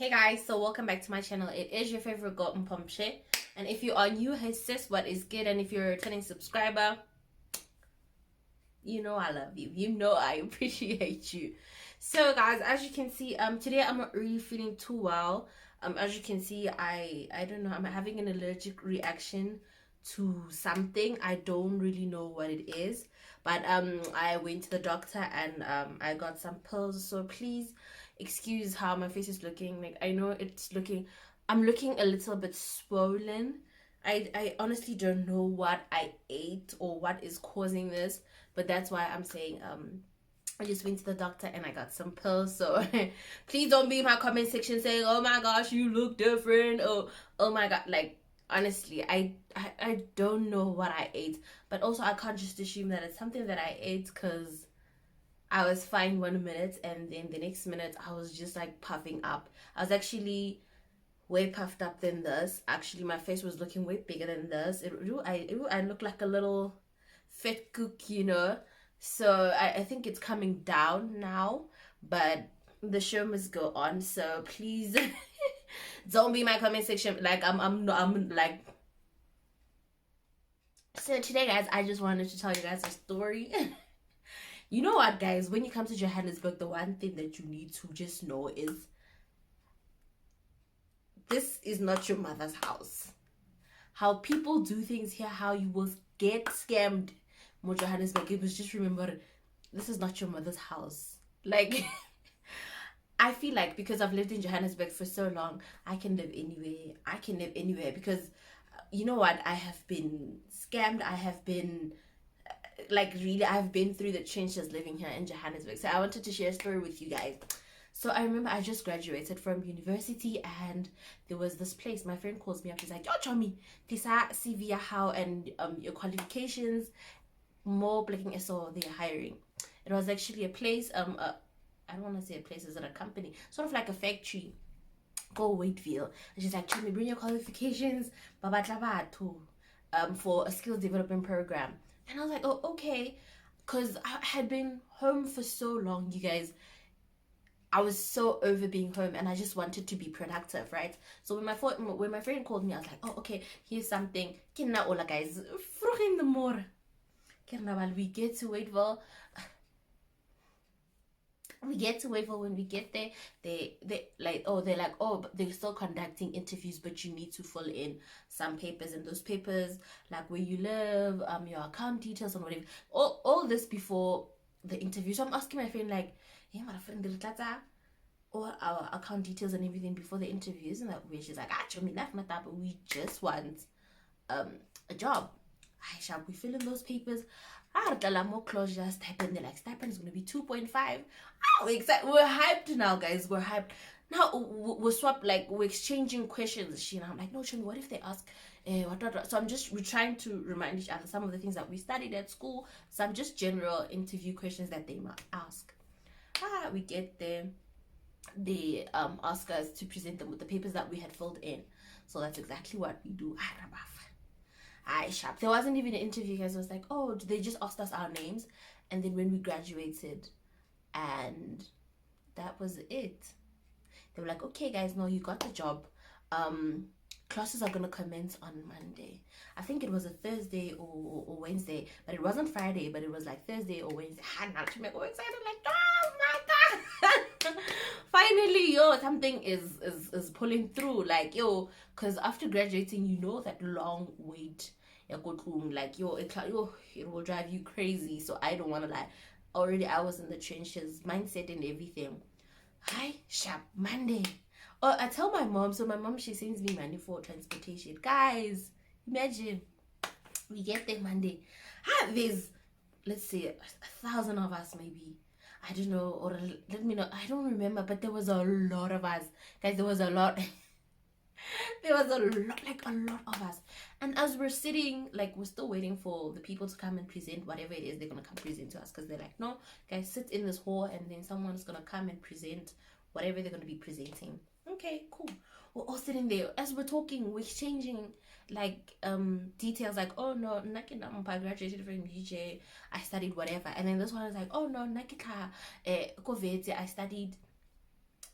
Hey guys, so welcome back to my channel. It is your favorite girl Mpomshe, and if you are new, hey sis, what is good? And if you're a returning subscriber, you know I love you, you know I appreciate you. So guys, as you can see, today I'm not really feeling too well. As you can see, I don't know, I'm having an allergic reaction to something. I don't really know what it is, but I went to the doctor and I got some pills. So please excuse how my face is looking. Like, I know I'm looking a little bit swollen. I honestly don't know what I ate or what is causing this, but that's why I'm saying I just went to the doctor and I got some pills. So please don't be in my comment section saying, oh my gosh, you look different, or oh my god. Like, honestly, I don't know what I ate, but also I can't just assume that it's something that I ate, because I was fine 1 minute and then the next minute I was just like puffing up. I was actually way puffed up than this. Actually, my face was looking way bigger than this. I look like a little fat cook, you know. So I think it's coming down now, but the show must go on. So please don't be in my comment section like I'm like. So today, guys, I just wanted to tell you guys a story. You know what, guys, when you come to Johannesburg, the one thing that you need to just know is this is not your mother's house. How people do things here, how you will get scammed in Johannesburg, it was just, remember, this is not your mother's house. Like, I feel like because I've lived in Johannesburg for so long, I can live anywhere. I can live anywhere because, you know what, I have been scammed. I have been, like, really, I've been through the trenches living here in Johannesburg. So I wanted to share a story with you guys. So I remember I just graduated from university and there was this place. My friend calls me up. She's like, yo, Chomi, this CV how and your qualifications, more blinking SO they're hiring. It was actually a place, I don't want to say a place, is it a company? Sort of like a factory. Go Waitville. And she's like, Chomi, bring your qualifications, for a skills development program. And I was like, oh, okay. Because I had been home for so long, you guys. I was so over being home and I just wanted to be productive, right? So when my friend called me, I was like, oh, okay, here's something. Ola, guys, vroeg in the morning. We get to Waiteville. When we get there, they're like, oh, but they're still conducting interviews, but you need to fill in some papers, and those papers, like where you live, your account details and whatever. All this before the interview. So I'm asking my friend, like, yeah, my friend, all our account details and everything before the interview. Isn't that weird? She's like, actually, but we just want a job. We fill in those papers. More closure stipend. They're like, stipend is going to be 2.5. Oh, exactly. We're hyped now, guys. We're hyped. Now we're we're exchanging questions. I'm like, no, Shumi, what if they ask what? So we're trying to remind each other some of the things that we studied at school, some just general interview questions that they might ask. We get there. They ask us to present them with the papers that we had filled in. So that's exactly what we do. There wasn't even an interview, guys. It was like, oh, they just asked us our names, and then when we graduated, and that was it. They were like, okay, guys, no, you got the job. Classes are gonna commence on Monday. I think it was a Thursday or Wednesday, but it wasn't Friday, but it was like Thursday or Wednesday. Not to make me excited, like, oh my god. Finally, something is pulling through, like, because after graduating, you know that long wait, like, it will drive you crazy. So I don't want to lie, already I was in the trenches, mindset and everything. Hi, sharp Monday. Oh, I tell my mom. So my mom, she sends me money for transportation. Guys, imagine we get there Monday. There's, let's say, 1,000 of us, maybe. I don't know, or let me know. I don't remember, but there was a lot of us, guys. There was a lot. There was a lot of us. And as we're sitting, like, we're still waiting for the people to come and present whatever it is they're gonna come present to us, because they're like, no, guys, sit in this hall and then someone's gonna come and present whatever they're gonna be presenting. Okay, cool. We're all sitting there. As we're talking, we're exchanging like details, like, oh no, I graduated from DJ, I studied whatever. And then this one is like, oh no, I studied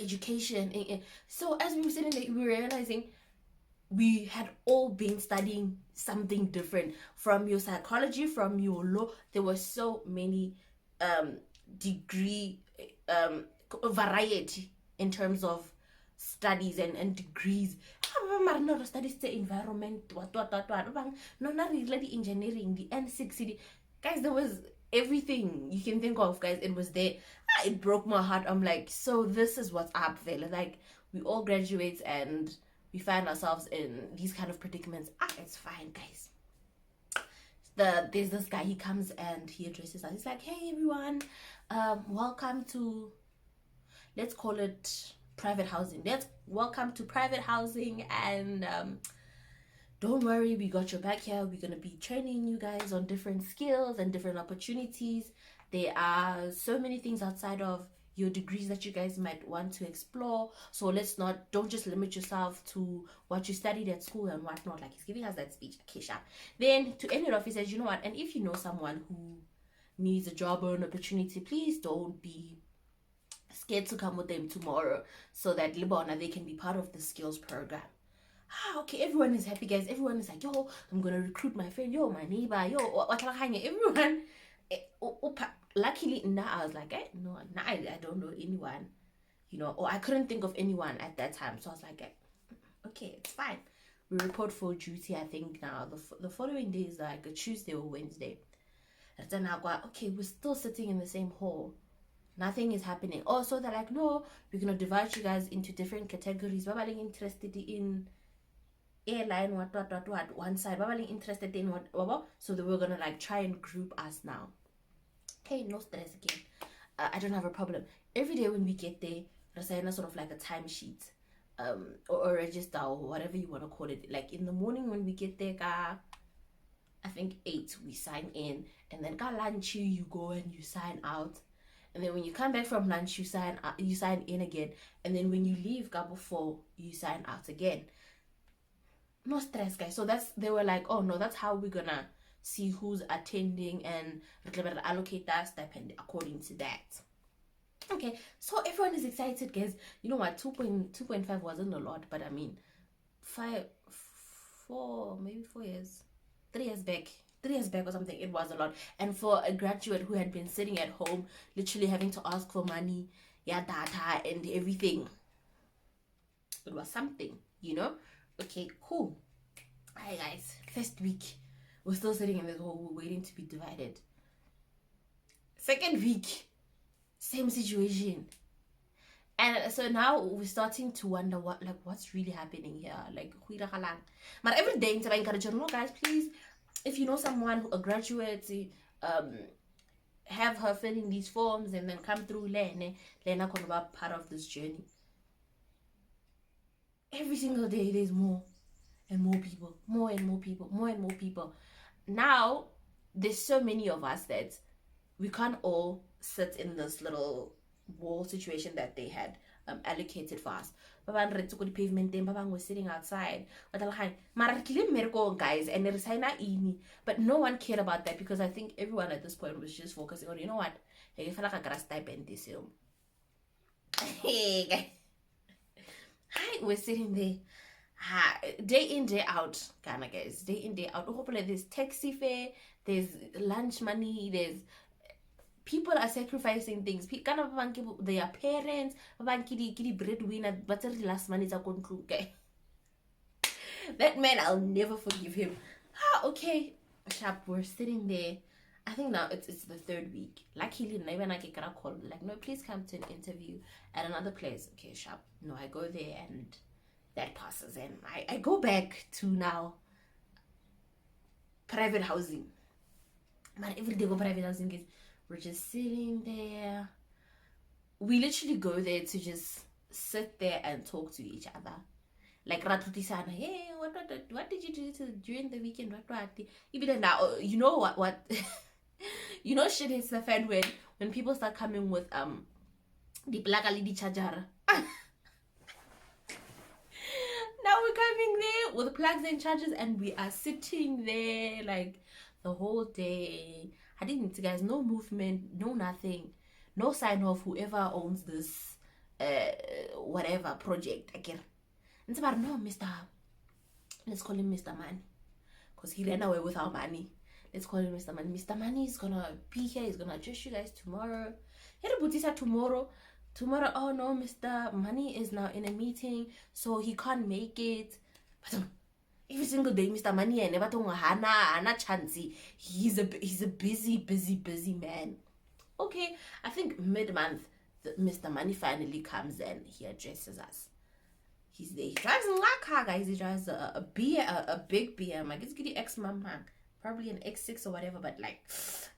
education. So as we were sitting there, we were realizing we had all been studying something different. From your psychology, from your law, there were so many degree variety in terms of studies and degrees. No studies the environment, what no, not really the engineering, the N6 guys. There was everything you can think of, guys. It was there. It broke my heart. I'm like, so this is what's up there. Like, we all graduate and we find ourselves in these kind of predicaments. It's fine, guys. There's this guy, he comes and he addresses us. He's like, hey everyone, welcome to, let's call it private housing. Welcome to private housing, and don't worry, we got your back here. We're gonna be training you guys on different skills and different opportunities. There are so many things outside of your degrees that you guys might want to explore. So don't just limit yourself to what you studied at school and whatnot. Like, he's giving us that speech. Okay, sharp. Then to end it off, he says, you know what? And if you know someone who needs a job or an opportunity, please don't be scared to come with them tomorrow, so that Libona, they can be part of the skills program. Okay, everyone is happy, guys. Everyone is like, yo, I'm gonna recruit my friend, yo, my neighbor, yo, everyone. Luckily now I was like, no, I don't know anyone, or I couldn't think of anyone at that time. So I was like, okay, it's fine. We report for duty. I think now the following day is like a Tuesday or Wednesday. And then I go, okay, we're still sitting in the same hall. Nothing is happening. So they're like, no, we're gonna divide you guys into different categories. Babaling interested in airline, what, one side. Babaling interested in what. So they were gonna like try and group us now. Okay, no stress again. I don't have a problem. Every day when we get there, we sign sort of like a timesheet, or a register, or whatever you want to call it. Like in the morning when we get there, I think 8 we sign in, and then lunch you go and you sign out, and then when you come back from lunch you sign in again, and then when you leave before you sign out again. No stress, guys. So they were like, oh no, that's how we're gonna see who's attending and allocate that stipend according to that. Okay, so everyone is excited, guys. You know what, 2.5 wasn't a lot, but I mean 4 years, 3 years back or something, it was a lot. And for a graduate who had been sitting at home literally having to ask for money, data and everything, it was something. Okay, cool. Hi guys, first week we're still sitting in this hall, we're waiting to be divided. Second week, same situation. And so now we're starting to wonder what's really happening here. Like, but every day I encourage you, guys, please, if you know someone, a graduate, have her fill in these forms and then come through Lena part of this journey. Every single day there's more and more people, more and more people. Now there's so many of us that we can't all sit in this little wall situation that they had allocated for us. We're sitting outside, guys, and but no one cared about that, because I think everyone at this point was just focusing on, you know what, hey guys, hi, we're sitting there. Day in, day out, guys. Day in, day out. Hopefully there's taxi fare, there's lunch money, there's people are sacrificing things. Their parents, breadwinner, but the last money is okay. That man, I'll never forgive him. Okay, sharp. We're sitting there. I think now it's the 3rd week. Luckily, even I get a call like, no, please come to an interview at another place. Okay, sharp. No, I go there and that passes, and I go back to now private housing. But every day go private housing is we're just sitting there. We literally go there to just sit there and talk to each other. Like Ratutisana, hey, what did you do during the weekend? Even now, you know what you know, shit hits the fan when people start coming with the black lady charger. Now we're coming there with plugs and chargers, and we are sitting there like the whole day. I didn't, guys, no movement, no nothing, no sign of whoever owns this whatever project again. And it's about, no, Mr. Let's call him Mr. Money, because he ran away with our money. Let's call him Mr. Money. Mr. Money is gonna be here. He's gonna address you guys tomorrow. Tomorrow. Oh no, Mr. Money is now in a meeting, so he can't make it. But every single day, Mr. Money, I never told hana chance. He's a busy man. Okay, I think mid-month, Mr. Money finally comes and he addresses us. He's there. He drives a car, guys. He drives a big BM. Like, it's getting X-Mama, probably an X6 or whatever, but like,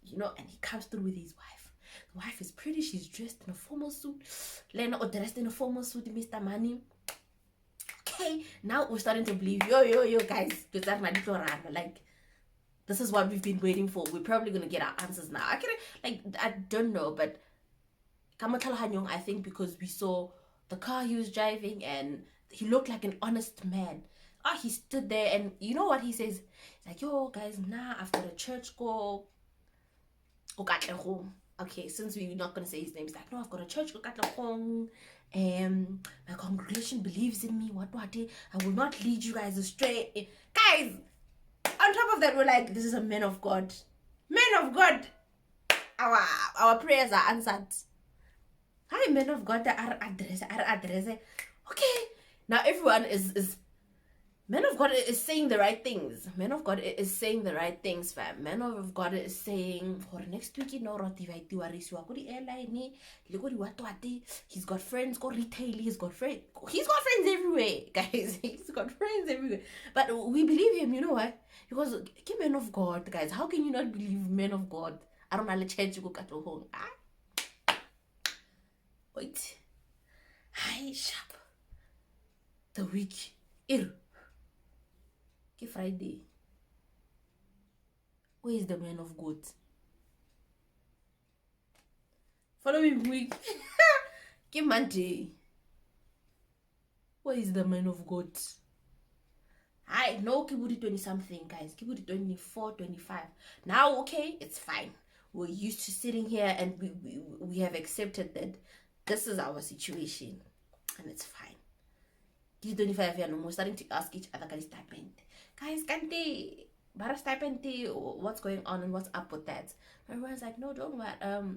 you know, and he comes through with his wife. The wife is pretty. She's dressed in a formal suit. Lena dressed in a formal suit, Mr. Money. Okay, now we're starting to believe, yo, guys, like, this is what we've been waiting for. We're probably gonna get our answers now. I don't know, but I think because we saw the car he was driving and he looked like an honest man. He stood there, and you know what he says? He's like, yo, guys, I've got a church go Katlegong. Okay, since we're not gonna say his name, he's like, no, I've got a church go Katlegong. My congregation believes in me. What? I will not lead you guys astray. Guys, on top of that, we're like, this is a man of God. Men of God. Our prayers are answered. Hi, men of God, our address. Okay, now everyone is men of God is saying the right things. Men of God is saying the right things, fam. Men of God is saying, for next week, you know, he's got friends, go retail, he's got friends everywhere, guys. He's got friends everywhere. But we believe him, you know why? Because men of God, guys, how can you not believe men of God? I don't know, let's change you go home. Wait. Hi, sharp. The week. Friday. Where is the man of God? Following week. Monday. Where is the man of God? I know Kibudi 20 something, guys. Kibudi 24, 25. Now, okay, it's fine. We're used to sitting here, and we have accepted that this is our situation, and it's fine. 25 years, we're starting to ask each other, guys, stipend. Guys, Kante, bara stipend, what's going on and what's up with that? Everyone's like, no, don't worry.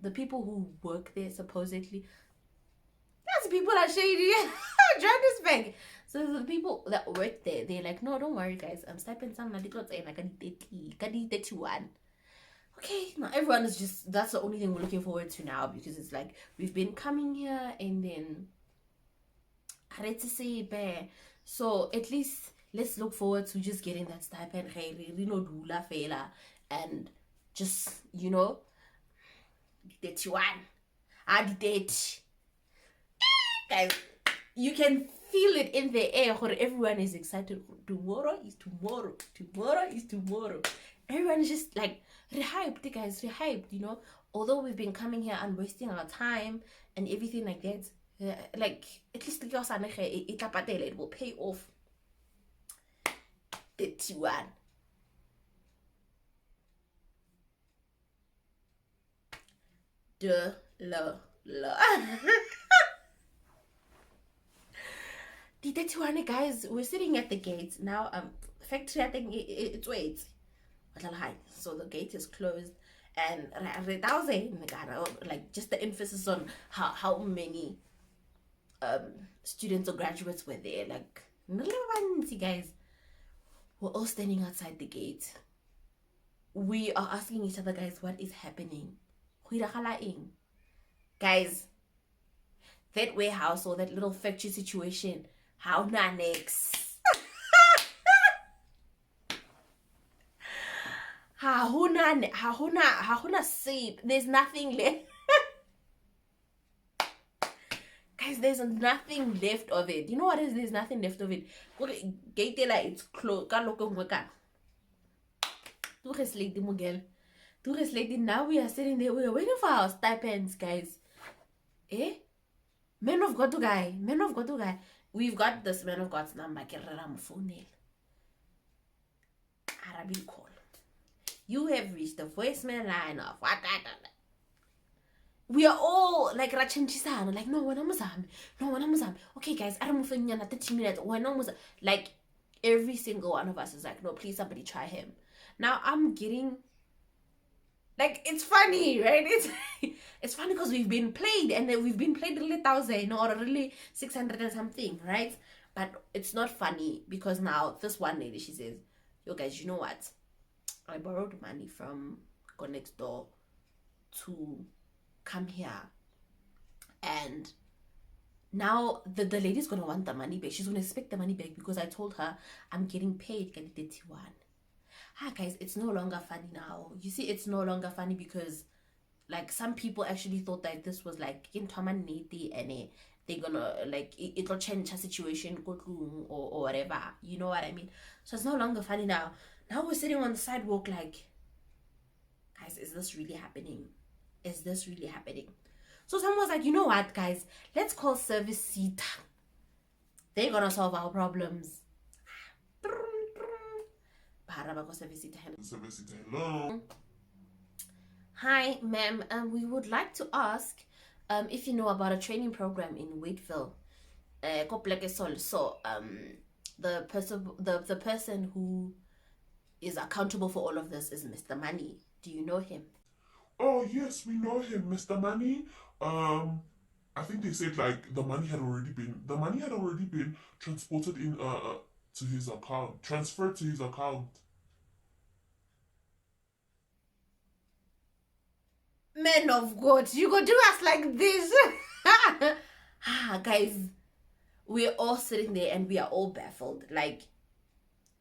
The people who work there, supposedly, that's people are shady. Johannesburg. So the people that work there, they're like, no, don't worry, guys. Stipend some like 31. Okay, now everyone is just, that's the only thing we're looking forward to now, because it's like we've been coming here and then so at least let's look forward to just getting that stipend, and just, you know, 31. Guys, you can feel it in the air. Everyone is excited. Tomorrow is tomorrow. Everyone is just like rehyped, guys, you know. Although we've been coming here and wasting our time and everything like that, like, at least it will pay off. 31. The 31, guys, we're sitting at the gate now. Factory, I think it's wait. So the gate is closed, and like, just the emphasis on how many students or graduates were there. Like, guys, we're all standing outside the gate. We are asking each other, guys, what is happening? Guys, that warehouse or that little factory situation, how next? Hahuna save. There's nothing left. Guys, there's nothing left of it. You know what is? There's nothing left of it. Gate like it's closed. Now we are sitting there. We are waiting for our stipends, guys. Men of God to guy. We've got this man of God's number. Arabic call. You have reached the voicemail line of what? we are all like rachenchisana, like no when I'm okay guys, I don't know 30 minutes when I'm like every single one of us is like, no, please somebody try him. Now I'm getting like, it's funny, right? It's funny because we've been played, and then we've been played really 1,000 or really 600 and something, right? But it's not funny because now this one lady, she says, yo guys, you know what, I borrowed money from go next door to come here, and now the lady's gonna want the money back. She's gonna expect the money back because I told her I'm getting paid 31. Guys, it's no longer funny now. You see, it's no longer funny because like some people actually thought that this was like in Tamaniti and they're gonna like it'll change her situation or whatever. You know what I mean? So it's no longer funny now. Now we're sitting on the sidewalk like, guys, is this really happening? Is this really happening? So someone was like, you know what, guys, let's call service seater. They're gonna solve our problems. Hello. Hi, ma'am. We would like to ask if you know about a training program in Waitville. So the person who is accountable for all of this is Mr. Money. Do you know him? Oh yes, we know him, Mr. Money. I think they said like the money had already been transported in to his account, transferred to his account. Man of God, you go do us like this. Guys, we're all sitting there and we are all baffled. Like,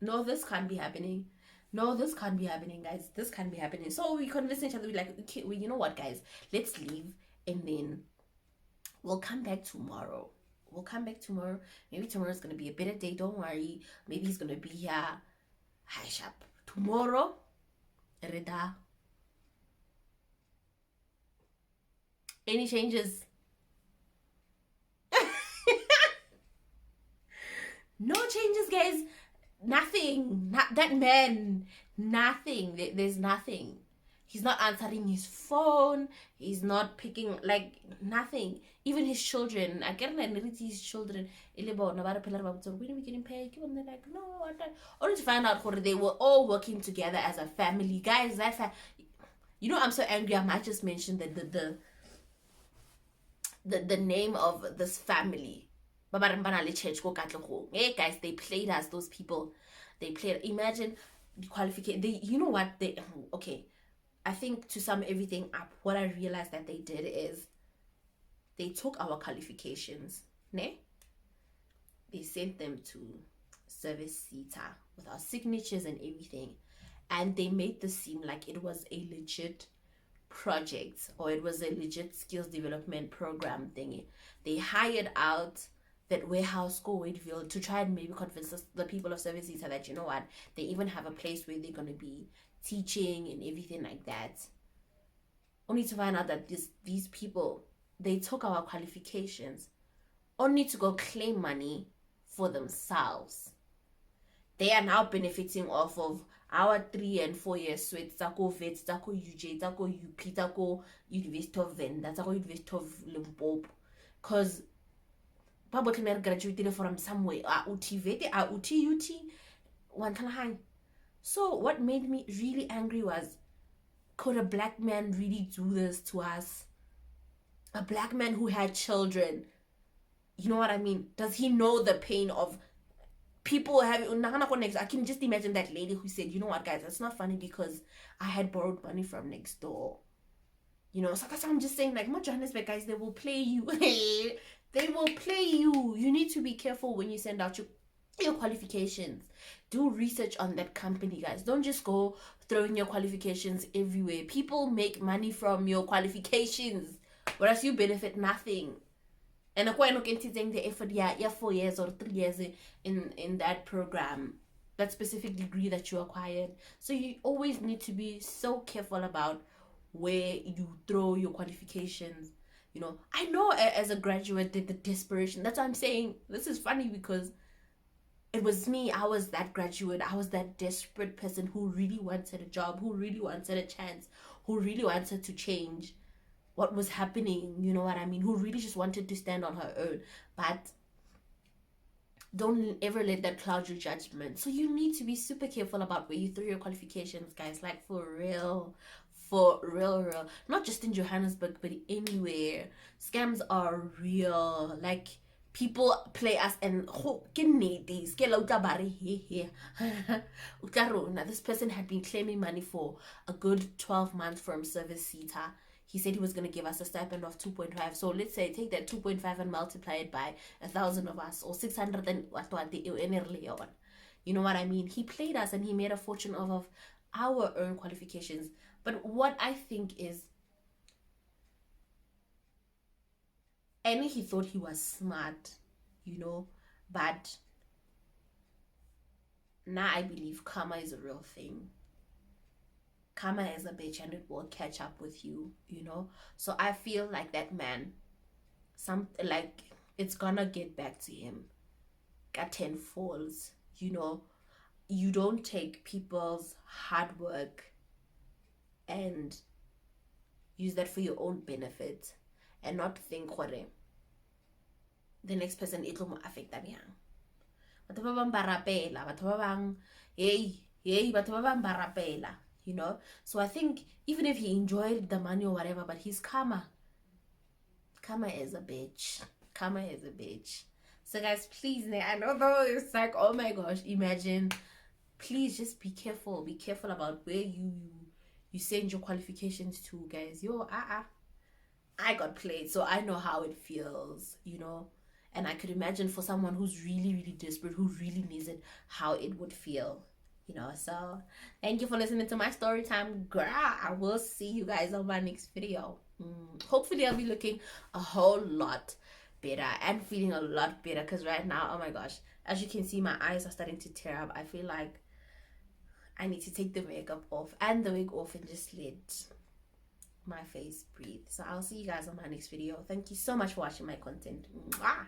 no, this can't be happening. No, this can't be happening, guys. This can't be happening. So we convinced each other. We're like, okay, well, you know what, guys? Let's leave and then we'll come back tomorrow. We'll come back tomorrow. Maybe tomorrow's gonna be a better day. Don't worry. Maybe he's gonna be here. Hi, sharp. Tomorrow, Reda. Any changes? No changes, guys. Nothing. Not that man. Nothing. There's nothing. He's not answering his phone. He's not picking, like, nothing. Even his children. I get his children. When are we getting paid? They're like, no, I don't. Only to find out they were all working together as a family. Guys, you know, I'm so angry. I might just mention that the name of this family. Hey guys, they played us, those people. They played. Imagine the qualification. You know what? Okay. I think to sum everything up, what I realized that they did is they took our qualifications, ne? They sent them to service CETA with our signatures and everything, and they made this seem like it was a legit project or it was a legit skills development program thingy. They hired out that warehouse school Waitville to try and maybe convince the people of service CETA that, you know what, they even have a place where they're going to be teaching and everything like that. Only to find out that these people, they took our qualifications only to go claim money for themselves. They are now benefiting off of our 3 and 4 year sweats. Tako vet, tako UJ, tako UP, tako University of Venda, tako University of Limpopo. Because Pablo graduated from somewhere. UT vet, UT, one time. So what made me really angry was, could a black man really do this to us? A black man who had children. You know what I mean? Does he know the pain of people having... I can just imagine that lady who said, you know what, guys, that's not funny because I had borrowed money from next door. You know, so that's what I'm just saying. Like, Johannesburg, guys, they will play you. They will play you. You need to be careful when you send out your qualifications. Do research on that company, guys. Don't just go throwing your qualifications everywhere. People make money from your qualifications, whereas you benefit nothing. And I'm not getting the effort, 4 years or 3 years in that program, that specific degree that you acquired. So you always need to be so careful about where you throw your qualifications. You know, I know as a graduate the desperation. That's what I'm saying. This is funny because it was me. I was that graduate. I was that desperate person who really wanted a job, who really wanted a chance, who really wanted to change. what was happening, you know what I mean, who really just wanted to stand on her own. But don't ever let that cloud your judgment. So you need to be super careful about where you throw your qualifications, guys. Like, for real. For real. Not just in Johannesburg, but anywhere. Scams are real. Like, people play us and this person had been claiming money for a good 12 months from service seater. He said he was going to give us a stipend of 2.5. So let's say take that 2.5 and multiply it by 1,000 of us, or 600 and what you know what I mean. He played us and he made a fortune off of our own qualifications. But what I think is, and he thought he was smart, you know, but now I believe karma is a real thing. Karma is a bitch and it will catch up with you, you know. So I feel like that man, it's gonna get back to him. Got 10 falls, you know. You don't take people's hard work and use that for your own benefit and not think what the next person it will affect them. Batho ba bang ba rapela, batho ba bang batho ba bang ba rapela, you know. So I think even if he enjoyed the money or whatever, but his karma is a bitch. Karma is a bitch. So guys, please, I know though it's like, oh my gosh, imagine. Please just be careful. Be careful about where you send your qualifications to, guys. I got played, so I know how it feels, you know. And I could imagine for someone who's really, really desperate, who really needs it, how it would feel, you know. So thank you for listening to my story time, girl. I will see you guys on my next video. Hopefully I'll be looking a whole lot better and feeling a lot better, because right now, oh my gosh, as you can see, my eyes are starting to tear up. I feel like I need to take the makeup off and the wig off and just let my face breathe. So I'll see you guys on my next video. Thank you so much for watching my content. Mwah!